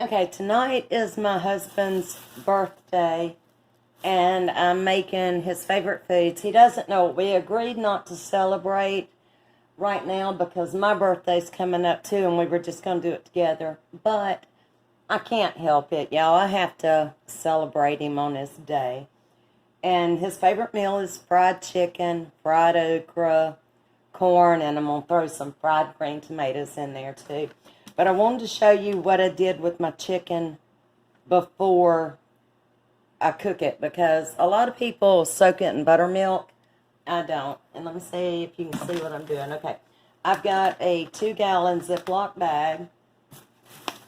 Okay, tonight is my husband's birthday, and I'm making his favorite foods. He doesn't know. We agreed not to celebrate right now because my birthday's coming up too, and we were just going to do it together. But I can't help it, y'all. I have to celebrate him on his day. And his favorite meal is fried chicken, fried okra, corn, and I'm going to throw some fried green tomatoes in there too. But I wanted to show you what I did with my chicken before I cook it, because a lot of people soak it in buttermilk. I don't. And let me see if you can see what I'm doing. Okay. I've got a 2-gallon Ziploc bag,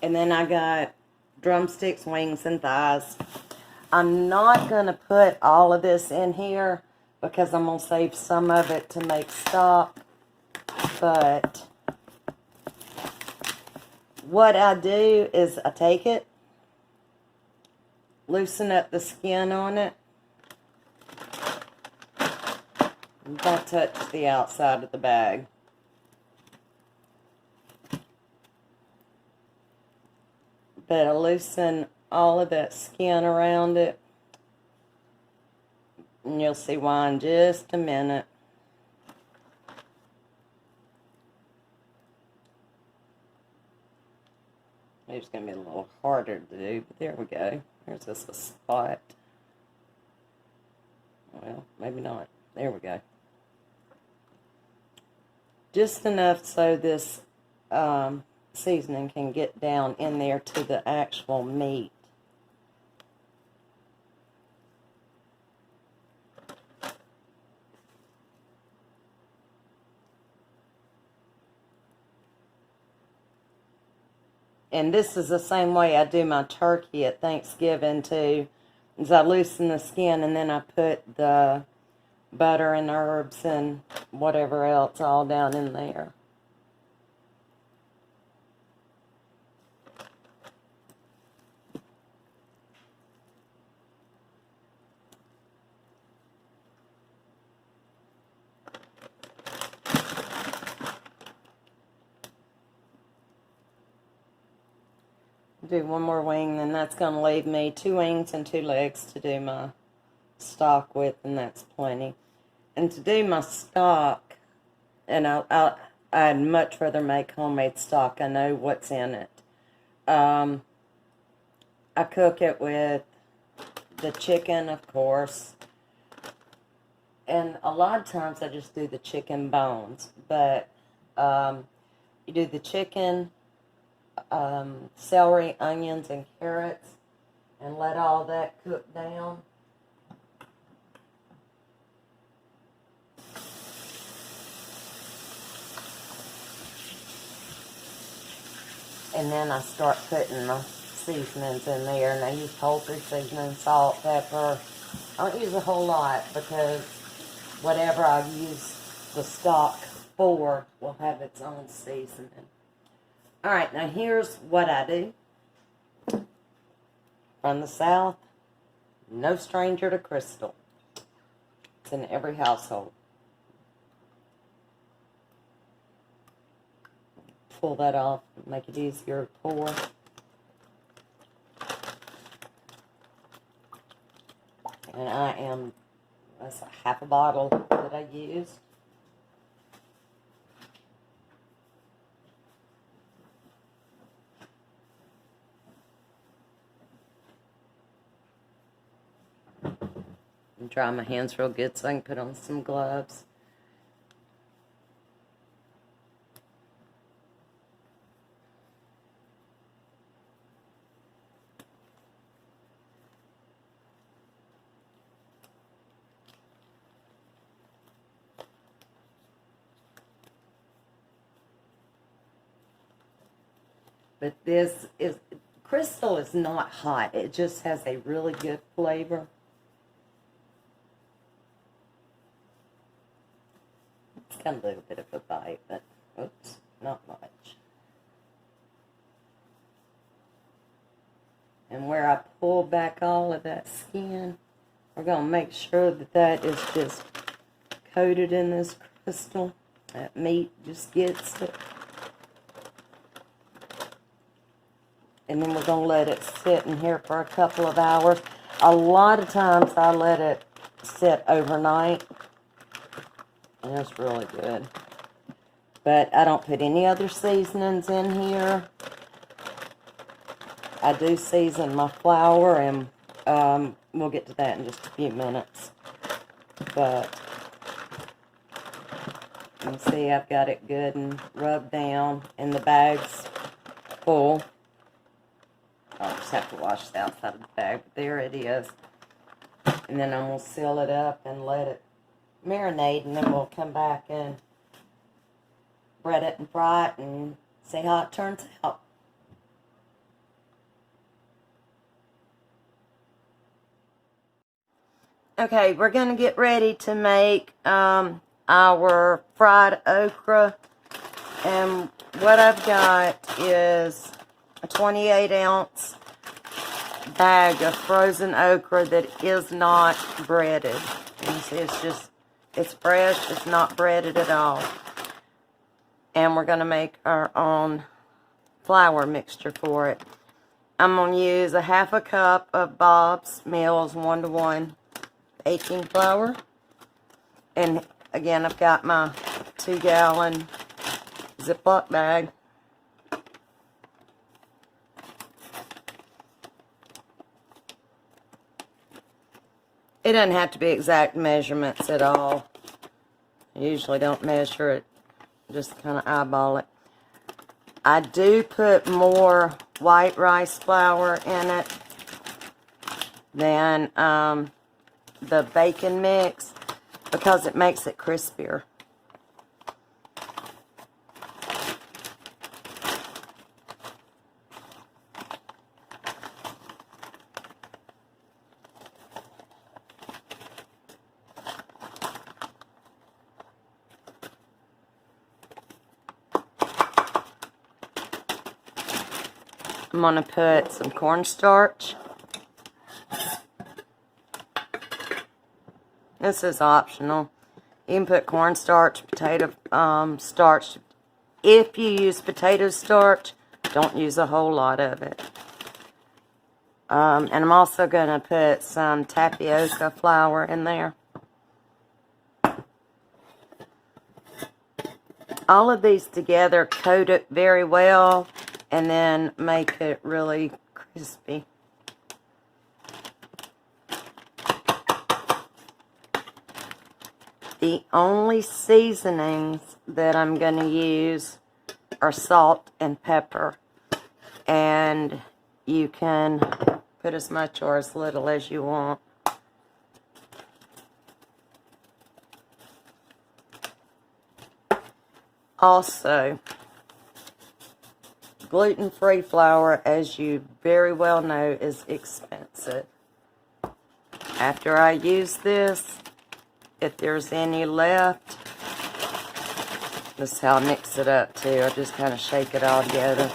and then I got drumsticks, wings, and thighs. I'm not going to put all of this in here because I'm going to save some of it to make stock. But what I do is I take it, loosen up the skin on it. Don't touch the outside of the bag. But I loosen all of that skin around it. And you'll see why in just a minute. It's going to be a little harder to do, but there we go. There's just a spot. Well, maybe not. There we go. Just enough so this seasoning can get down in there to the actual meat. And this is the same way I do my turkey at Thanksgiving too. Is I loosen the skin and then I put the butter and herbs and whatever else all down in there. Do one more wing, then that's going to leave me 2 wings and 2 legs to do my stock with, and that's plenty. And to do my stock, and I'd much rather make homemade stock. I know what's in it. I cook it with the chicken, of course, and a lot of times I just do the chicken bones, but you do the chicken, celery, onions, and carrots, and let all that cook down. And then I start putting my seasonings in there, and I use poultry seasoning, salt, pepper. I don't use a whole lot because whatever I use the stock for will have its own seasoning. Alright, now here's what I do. From the South, no stranger to Crystal. It's in every household. Pull that off, make it easier to pour. And that's a half a bottle that I used. And dry my hands real good so I can put on some gloves. But Crystal is not hot. It just has a really good flavor. It's got a little bit of a bite, but oops, not much. And where I pull back all of that skin, we're going to make sure that that is just coated in this Crystal. That meat just gets it. And then we're going to let it sit in here for a couple of hours. A lot of times I let it sit overnight. And it's really good. But I don't put any other seasonings in here. I do season my flour, and we'll get to that in just a few minutes. But you can see I've got it good and rubbed down, and the bag's full. I'll just have to wash the outside of the bag, but there it is. And then I'm going to seal it up and let it marinate, and then we'll come back and bread it and fry it and see how it turns out. Okay, we're going to get ready to make our fried okra. And what I've got is a 28-ounce bag of frozen okra that is not breaded. You see, it's fresh, it's not breaded at all. And we're going to make our own flour mixture for it. I'm going to use a half a cup of Bob's Mills 1-to-1 baking flour. And again, I've got my 2-gallon ziplock bag. It doesn't have to be exact measurements at all. I usually don't measure it, just kind of eyeball it. I do put more white rice flour in it than the bacon mix because it makes it crispier. I'm going to put some cornstarch. This is optional. You can put cornstarch, potato starch. If you use potato starch, don't use a whole lot of it. And I'm also going to put some tapioca flour in there. All of these together coat it very well and then make it really crispy. The only seasonings that I'm going to use are salt and pepper. And you can put as much or as little as you want. Also, gluten-free flour, as you very well know, is expensive. After I use this, if there's any left, this is how I mix it up too. I just kind of shake it all together.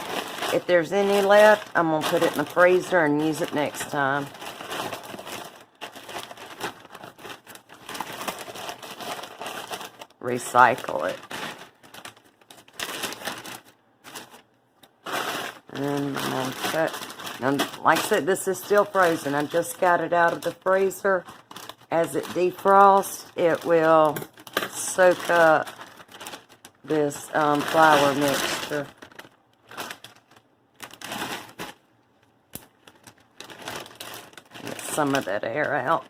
If there's any left, I'm going to put it in the freezer and use it next time. Recycle it. And I'm going to cut. And like I said, this is still frozen. I just got it out of the freezer. As it defrosts, it will soak up this flour mixture. Get some of that air out.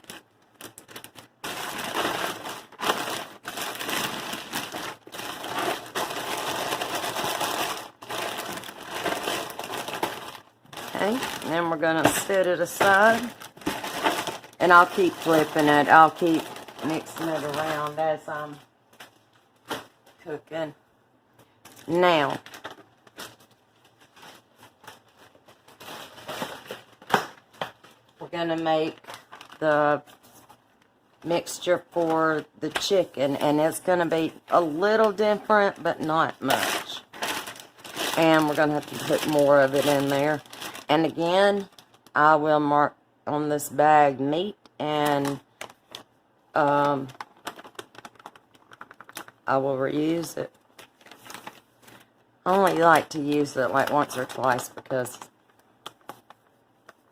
Okay, and then we're going to set it aside. And I'll keep flipping it. I'll keep mixing it around as I'm cooking. Now, we're going to make the mixture for the chicken. And it's going to be a little different, but not much. And we're going to have to put more of it in there. And again, I will mark on this bag meat, and I will reuse it. I only like to use it like once or twice because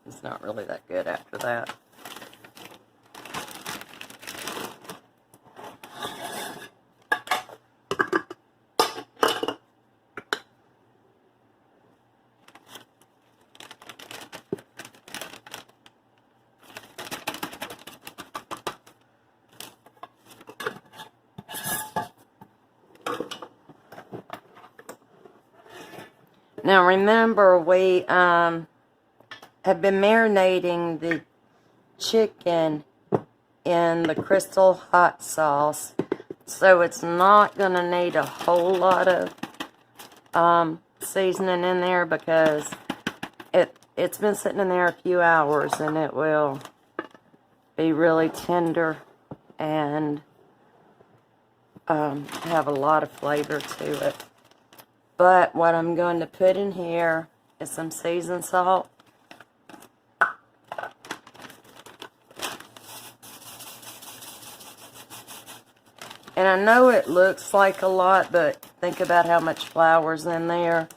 It's not really that good after that. Now remember, we have been marinating the chicken in the crystal hot sauce, so it's not going to need a whole lot of seasoning in there, because it's been sitting in there a few hours and it will be really tender and have a lot of flavor to it. But what I'm going to put in here is some seasoned salt. And I know it looks like a lot, but think about how much flour's in there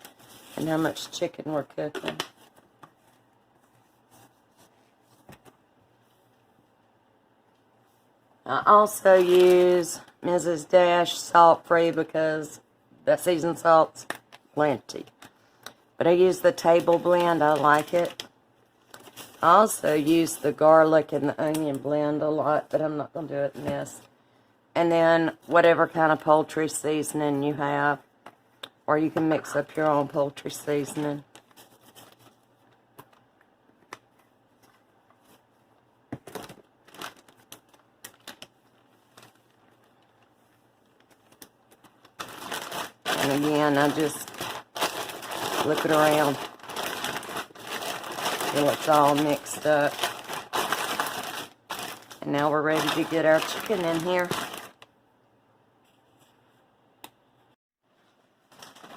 and how much chicken we're cooking. I also use Mrs. Dash salt-free because the seasoned salt's plenty. But I use the table blend. I like it. I also use the garlic and the onion blend a lot, but I'm not going to do it in this. And then whatever kind of poultry seasoning you have, or you can mix up your own poultry seasoning. And again, I just flip it around till it's all mixed up. And now we're ready to get our chicken in here.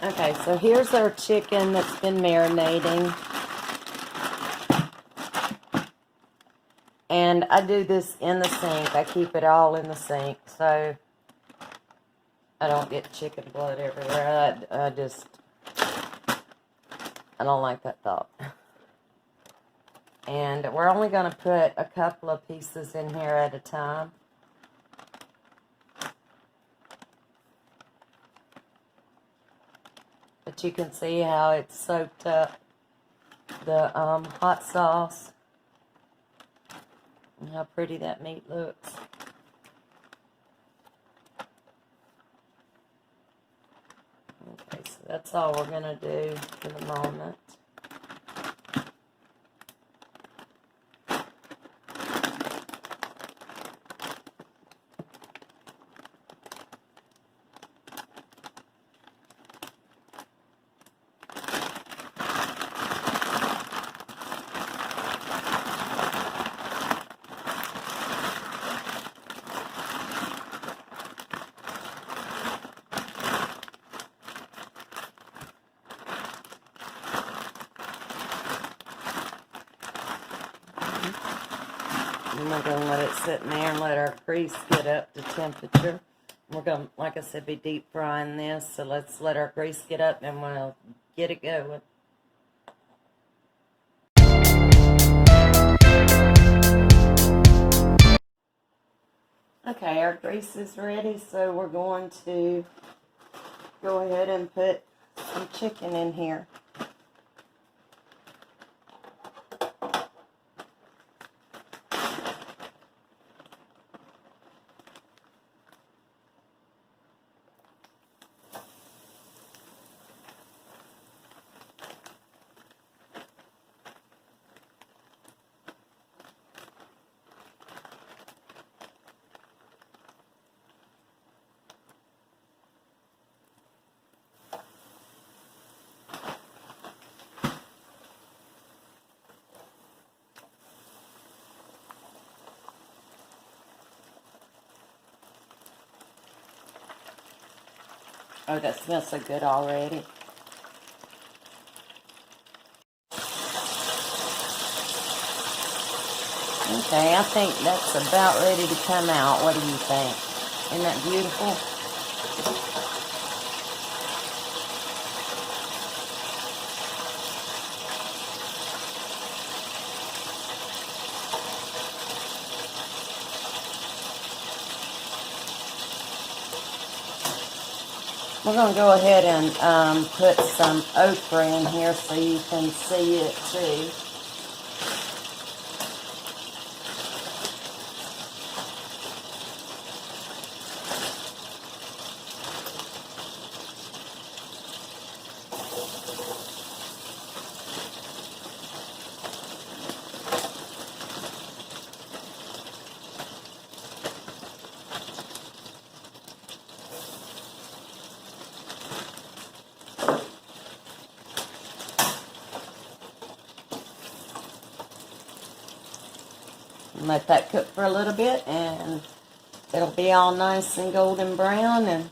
Okay, so here's our chicken that's been marinating. And I do this in the sink. I keep it all in the sink, so I don't get chicken blood everywhere. I don't like that thought. And we're only going to put a couple of pieces in here at a time. But you can see how it's soaked up the hot sauce. And how pretty that meat looks. Okay, so that's all we're going to do for the moment. I'm not going to let it sit in there and let our grease get up to temperature. We're going to, like I said, be deep frying this, so let's let our grease get up and we'll get it going. Okay, our grease is ready, so we're going to go ahead and put some chicken in here. Oh, that smells so good already. Okay, I think that's about ready to come out. What do you think? Isn't that beautiful? We're going to go ahead and put some okra in here so you can see it too. Let that cook for a little bit and it'll be all nice and golden brown. And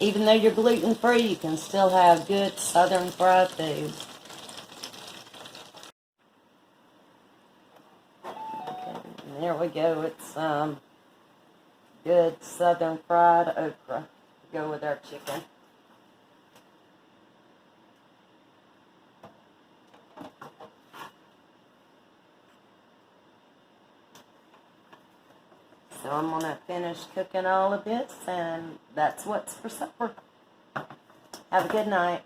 even though you're gluten free, you can still have good southern fried food. Okay, and there we go. It's good southern fried okra to go with our chicken. So I'm going to finish cooking all of this, and that's what's for supper. Have a good night.